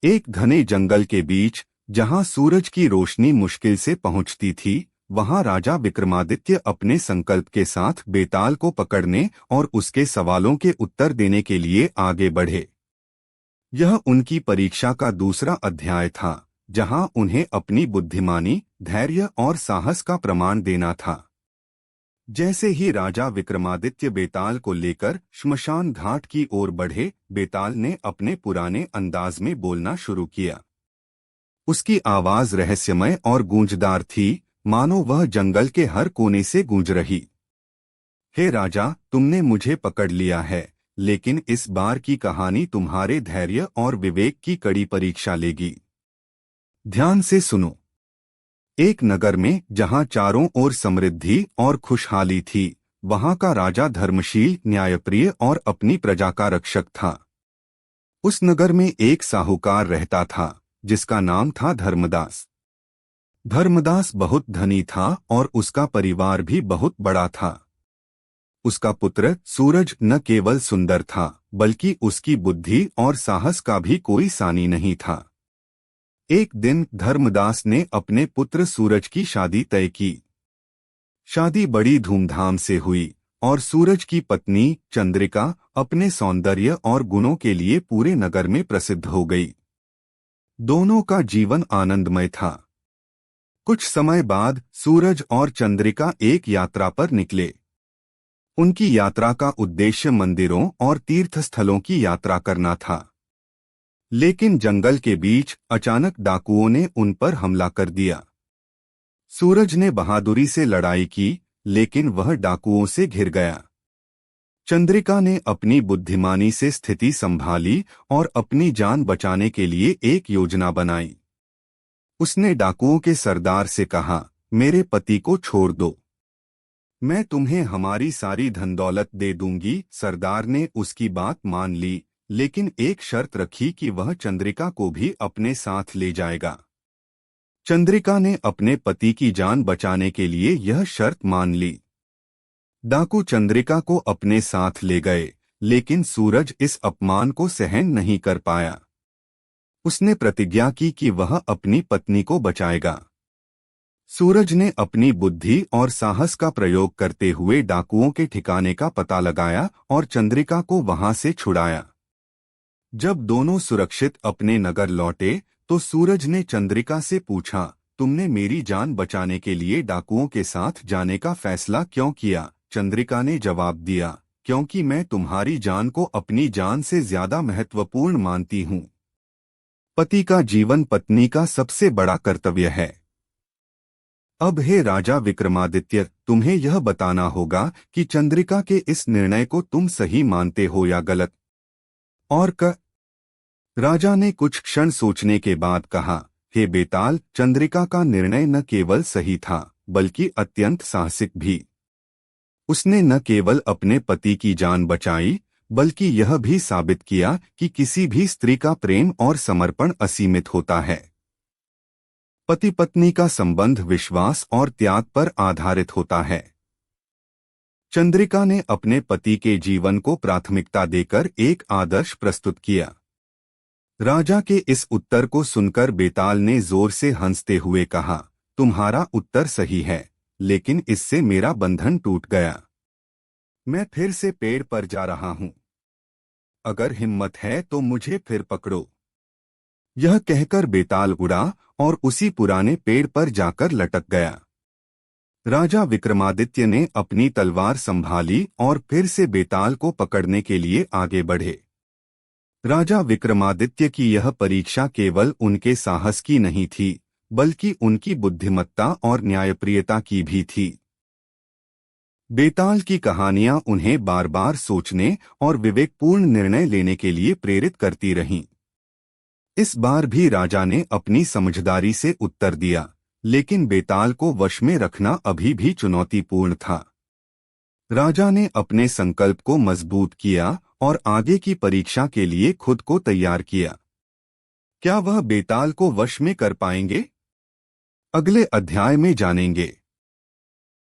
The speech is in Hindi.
एक घने जंगल के बीच, जहां सूरज की रोशनी मुश्किल से पहुंचती थी, वहां राजा विक्रमादित्य अपने संकल्प के साथ बेताल को पकड़ने और उसके सवालों के उत्तर देने के लिए आगे बढ़े। यह उनकी परीक्षा का दूसरा अध्याय था, जहां उन्हें अपनी बुद्धिमानी, धैर्य और साहस का प्रमाण देना था। जैसे ही राजा विक्रमादित्य बेताल को लेकर श्मशान घाट की ओर बढ़े, बेताल ने अपने पुराने अंदाज में बोलना शुरू किया। उसकी आवाज रहस्यमय और गूंजदार थी, मानो वह जंगल के हर कोने से गूंज रही। हे राजा, तुमने मुझे पकड़ लिया है, लेकिन इस बार की कहानी तुम्हारे धैर्य और विवेक की कड़ी परीक्षा लेगी। ध्यान से सुनो। एक नगर में, जहां चारों ओर समृद्धि और खुशहाली थी, वहां का राजा धर्मशील, न्यायप्रिय और अपनी प्रजा का रक्षक था। उस नगर में एक साहूकार रहता था, जिसका नाम था धर्मदास। धर्मदास बहुत धनी था और उसका परिवार भी बहुत बड़ा था। उसका पुत्र सूरज न केवल सुंदर था, बल्कि उसकी बुद्धि और साहस का भी कोई सानी नहीं था। एक दिन धर्मदास ने अपने पुत्र सूरज की शादी तय की। शादी बड़ी धूमधाम से हुई और सूरज की पत्नी चंद्रिका अपने सौंदर्य और गुणों के लिए पूरे नगर में प्रसिद्ध हो गई। दोनों का जीवन आनंदमय था। कुछ समय बाद सूरज और चंद्रिका एक यात्रा पर निकले। उनकी यात्रा का उद्देश्य मंदिरों और तीर्थस्थलों की यात्रा करना था। लेकिन जंगल के बीच अचानक डाकुओं ने उन पर हमला कर दिया। सूरज ने बहादुरी से लड़ाई की, लेकिन वह डाकुओं से घिर गया। चंद्रिका ने अपनी बुद्धिमानी से स्थिति संभाली और अपनी जान बचाने के लिए एक योजना बनाई। उसने डाकुओं के सरदार से कहा, मेरे पति को छोड़ दो, मैं तुम्हें हमारी सारी धन दौलत दे दूंगी। सरदार ने उसकी बात मान ली, लेकिन एक शर्त रखी कि वह चंद्रिका को भी अपने साथ ले जाएगा। चंद्रिका ने अपने पति की जान बचाने के लिए यह शर्त मान ली। डाकू चंद्रिका को अपने साथ ले गए, लेकिन सूरज इस अपमान को सहन नहीं कर पाया। उसने प्रतिज्ञा की कि वह अपनी पत्नी को बचाएगा। सूरज ने अपनी बुद्धि और साहस का प्रयोग करते हुए डाकुओं के ठिकाने का पता लगाया और चंद्रिका को वहां से छुड़ाया। जब दोनों सुरक्षित अपने नगर लौटे, तो सूरज ने चंद्रिका से पूछा, तुमने मेरी जान बचाने के लिए डाकुओं के साथ जाने का फैसला क्यों किया? चंद्रिका ने जवाब दिया, क्योंकि मैं तुम्हारी जान को अपनी जान से ज्यादा महत्वपूर्ण मानती हूँ। पति का जीवन पत्नी का सबसे बड़ा कर्तव्य है। अब हे राजा विक्रमादित्य, तुम्हें यह बताना होगा कि चंद्रिका के इस निर्णय को तुम सही मानते हो या गलत। और राजा ने कुछ क्षण सोचने के बाद कहा, हे बेताल, चंद्रिका का निर्णय न केवल सही था, बल्कि अत्यंत साहसिक भी। उसने न केवल अपने पति की जान बचाई, बल्कि यह भी साबित किया कि किसी भी स्त्री का प्रेम और समर्पण असीमित होता है। पति पत्नी का संबंध विश्वास और त्याग पर आधारित होता है। चंद्रिका ने अपने पति के जीवन को प्राथमिकता देकर एक आदर्श प्रस्तुत किया। राजा के इस उत्तर को सुनकर बेताल ने जोर से हंसते हुए कहा, तुम्हारा उत्तर सही है, लेकिन इससे मेरा बंधन टूट गया। मैं फिर से पेड़ पर जा रहा हूं। अगर हिम्मत है तो मुझे फिर पकड़ो। यह कहकर बेताल उड़ा और उसी पुराने पेड़ पर जाकर लटक गया। राजा विक्रमादित्य ने अपनी तलवार संभाली और फिर से बेताल को पकड़ने के लिए आगे बढ़े। राजा विक्रमादित्य की यह परीक्षा केवल उनके साहस की नहीं थी, बल्कि उनकी बुद्धिमत्ता और न्यायप्रियता की भी थी। बेताल की कहानियां उन्हें बार बार सोचने और विवेकपूर्ण निर्णय लेने के लिए प्रेरित करती रहीं। इस बार भी राजा ने अपनी समझदारी से उत्तर दिया, लेकिन बेताल को वश में रखना अभी भी चुनौतीपूर्ण था। राजा ने अपने संकल्प को मजबूत किया और आगे की परीक्षा के लिए खुद को तैयार किया। क्या वह बेताल को वश में कर पाएंगे? अगले अध्याय में जानेंगे।